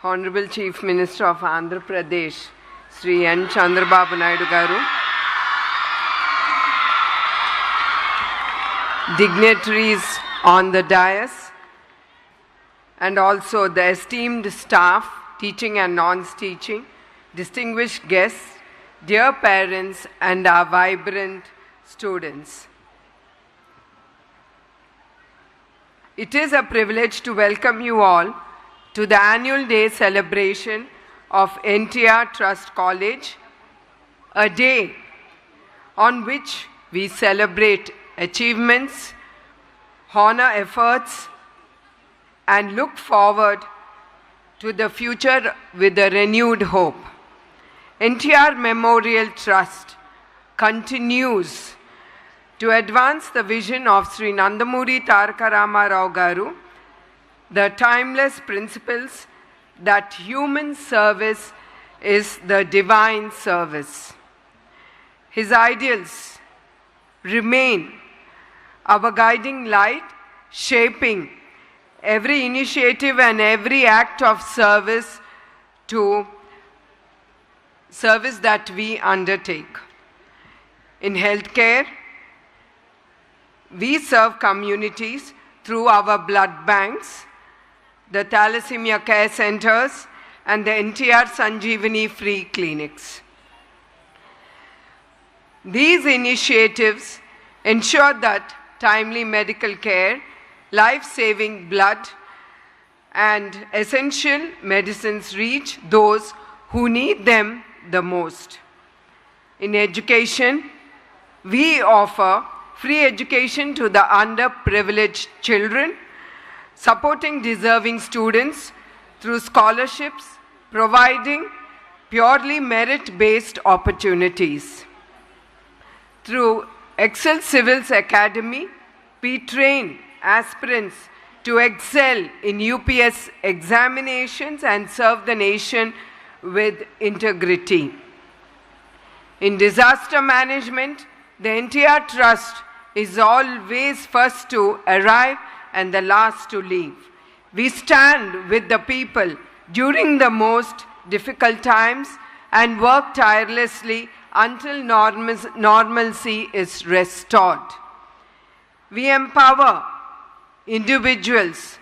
Honorable Chief Minister of Andhra Pradesh, Sri N. Chandrababu Naidu Garu, dignitaries on the dais, and also the esteemed staff, teaching and non-teaching, distinguished guests, dear parents, and our vibrant students. It is a privilege to welcome you all to the annual day celebration of NTR Trust College, a day on which we celebrate achievements, honor efforts, and look forward to the future with a renewed hope. NTR Memorial Trust continues to advance the vision of Sri Nandamuri Taraka Rama Rao Garu, the timeless principles that human service is the divine service. His ideals remain our guiding light, shaping every initiative and every act of service that we undertake. In healthcare, we serve communities through our blood banks, the Thalassemia Care Centers, and the NTR Sanjeevani Free Clinics. These initiatives ensure that timely medical care, life-saving blood, and essential medicines reach those who need them the most. In education, we offer free education to the underprivileged children, supporting deserving students through scholarships, providing purely merit-based opportunities. Through Excel Civils Academy, we train aspirants to excel in UPS examinations and serve the nation with integrity. In disaster management, the NTR Trust is always first to arrive and the last to leave. We stand with the people during the most difficult times and work tirelessly until normalcy is restored. We empower individuals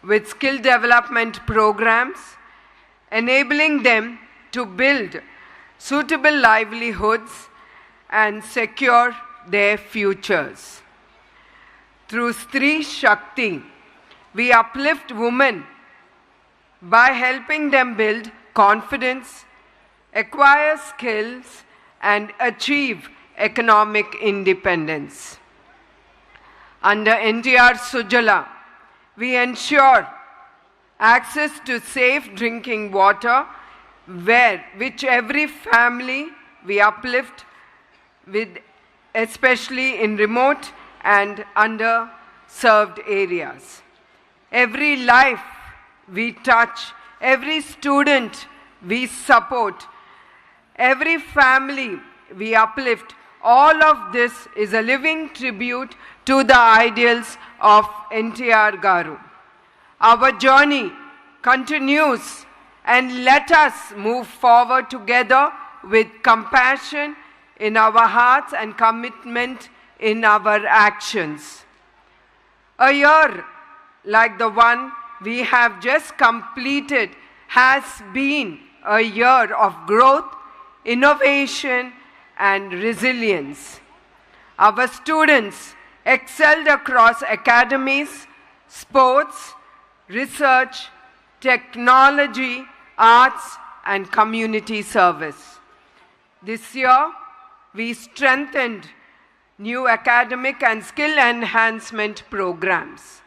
with skill development programs, enabling them to build suitable livelihoods and secure their futures. Through Stri Shakti, we uplift women by helping them build confidence, acquire skills, and achieve economic independence. Under NTR Sujala, we ensure access to safe drinking water, which every family we uplift with, especially in remote and underserved areas. Every life we touch, every student we support, every family we uplift, all of this is a living tribute to the ideals of NTR Garu. Our journey continues, and let us move forward together with compassion in our hearts and commitment in our actions. A year like the one we have just completed has been a year of growth, innovation, and resilience. Our students excelled across academies, sports, research, technology, arts, and community service. This year, we strengthened new academic and skill enhancement programs.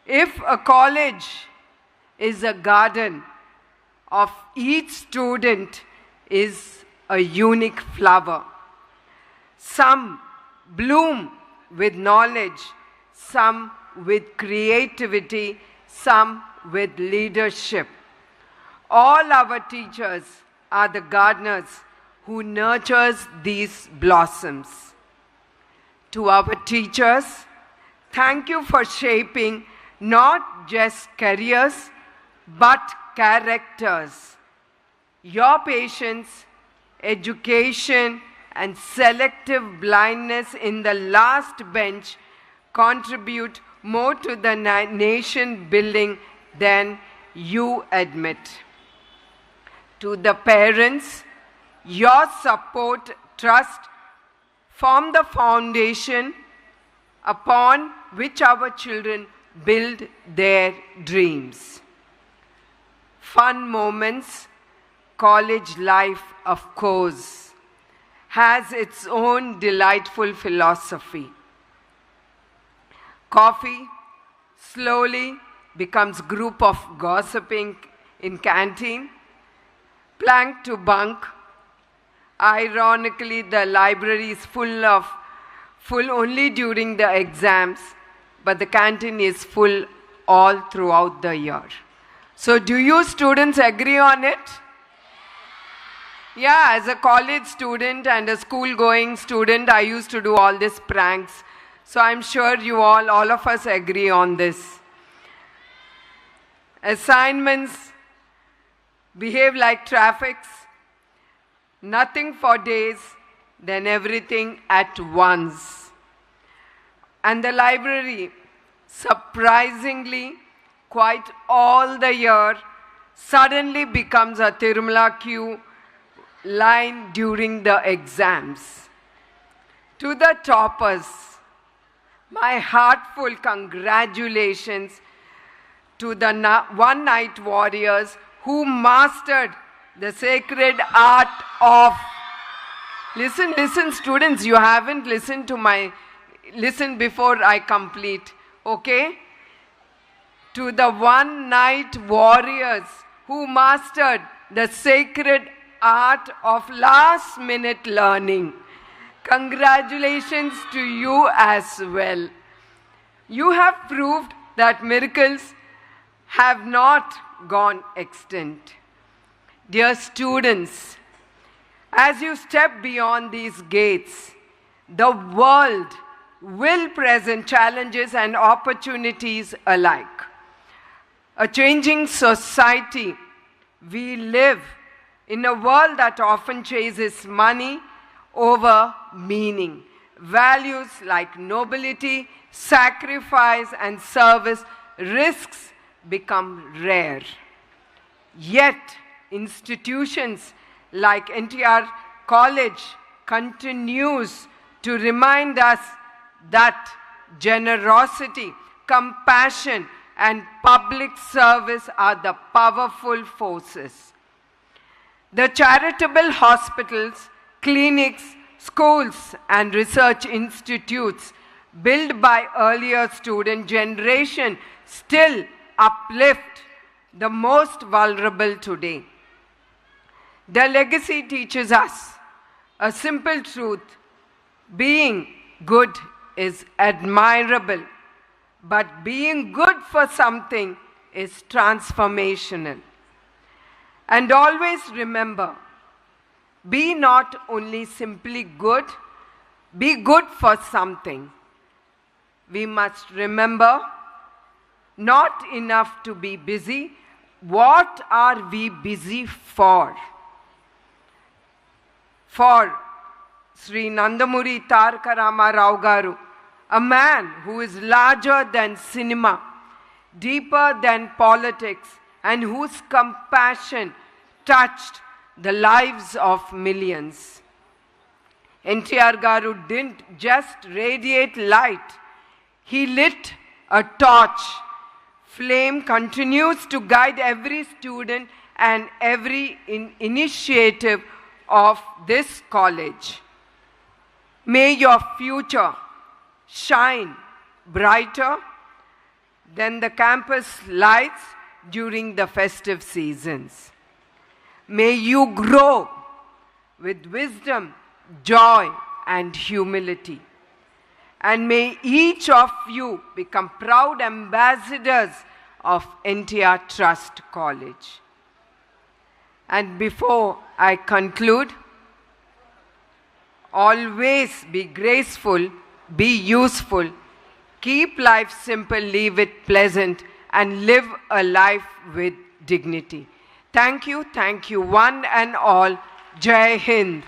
If a college is a garden, of each student is a unique flower. Some bloom with knowledge, some with creativity, some with leadership. All our teachers are the gardeners who nurtures these blossoms. To our teachers, thank you for shaping not just careers, but characters. Your patience, education, and selective blindness in the last bench contribute more to the nation building than you admit. To the parents, your support, trust form the foundation upon which our children build their dreams. Fun moments, college life, of course, has its own delightful philosophy. Coffee slowly becomes group of gossiping in canteen, plank to bunk. Ironically, the library is full only during the exams, but the canteen is full all throughout the year. So do you students agree on it? Yeah, as a college student and a school-going student, I used to do all these pranks. So I'm sure you all of us agree on this. Assignments behave like traffics. Nothing for days, then everything at once. And the library, surprisingly, quite all the year, suddenly becomes a Tirumala queue line during the exams. To the toppers, my heartfelt congratulations to the one-night warriors who mastered the sacred art of... Listen students, you haven't listened to listen before I complete, okay? To the one-night warriors who mastered the sacred art of last-minute learning. Congratulations to you as well. You have proved that miracles have not gone extinct. Dear students, as you step beyond these gates, the world will present challenges and opportunities alike. A changing society, we live in a world that often chases money over meaning. Values like nobility, sacrifice, and service risks become rare. Yet, institutions like NTR College continues to remind us that generosity, compassion, and public service are the powerful forces. The charitable hospitals, clinics, schools, and research institutes built by earlier student generation still uplift the most vulnerable today. The legacy teaches us a simple truth: being good is admirable, but being good for something is transformational. And always remember, be not only simply good, be good for something. We must remember, not enough to be busy. What are we busy for? For Sri Nandamuri Taraka Rama Rao Garu, a man who is larger than cinema, deeper than politics, and whose compassion touched the lives of millions. NTR Garu didn't just radiate light, he lit a torch. Flame continues to guide every student and every initiative of this college. May your future shine brighter than the campus lights during the festive seasons. May you grow with wisdom, joy, and humility. And may each of you become proud ambassadors of NTR Trust College. And before I conclude, always be graceful, be useful, keep life simple, leave it pleasant, and live a life with dignity. Thank you, one and all. Jai Hind.